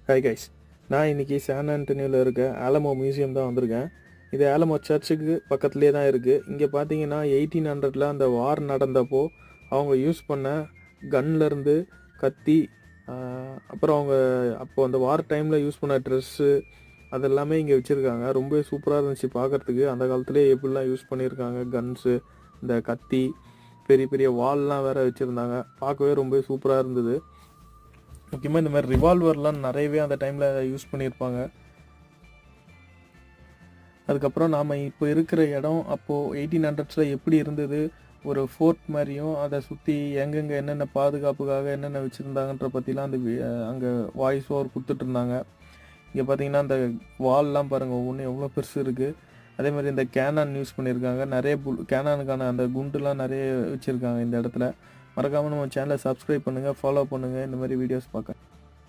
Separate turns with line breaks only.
Hi guys, நான் இன்றைக்கி San ஆண்டனியோவில் இருக்க ஆலமோ மியூசியம் தான் வந்திருக்கேன். இது ஆலமோ சர்ச்சுக்கு பக்கத்துலேயே தான் இருக்குது. இங்கே பார்த்தீங்கன்னா 1800 அந்த வார் நடந்தப்போ அவங்க யூஸ் பண்ண கன்லேருந்து கத்தி, அப்புறம் அவங்க அப்போ அந்த வார் டைமில் யூஸ் பண்ண ட்ரெஸ்ஸு அதெல்லாமே இங்கே வச்சுருக்காங்க. ரொம்ப சூப்பராக இருந்துச்சு பார்க்குறதுக்கு. அந்த காலத்துலேயே எப்படிலாம் யூஸ் பண்ணியிருக்காங்க, கன்ஸு, இந்த கத்தி, பெரிய பெரிய வால்லாம் வேறு வச்சுருந்தாங்க. பார்க்கவே ரொம்ப சூப்பராக இருந்தது. முக்கியமாக இந்த மாதிரி ரிவால்வர்லாம் நிறையவே அந்த டைமில் யூஸ் பண்ணியிருப்பாங்க. அதுக்கப்புறம் நாம் இப்போ இருக்கிற இடம் அப்போது 1800s எப்படி இருந்தது, ஒரு ஃபோர்ட் மாதிரியும் அதை சுற்றி எங்கெங்கே என்னென்ன பாதுகாப்புக்காக என்னென்ன வச்சுருந்தாங்கன்ற பற்றிலாம் அந்த அங்கே வாய்ஸ் ஓவர் கொடுத்துட்ருந்தாங்க. இங்கே பார்த்தீங்கன்னா அந்த வால்லாம் பாருங்கள், ஒவ்வொன்றும் எவ்வளோ பெருசு இருக்குது. அதே மாதிரி இந்த கேனான் யூஸ் பண்ணியிருக்காங்க. நிறைய கேனானுக்கான அந்த குண்டுலாம் நிறைய வச்சுருக்காங்க இந்த இடத்துல. மறக்காமல் நம்ம சேனலை சப்ஸ்கிரைப் பண்ணுங்கள், ஃபாலோ பண்ணுங்கள் இந்த மாதிரி வீடியோஸ் பார்க்க.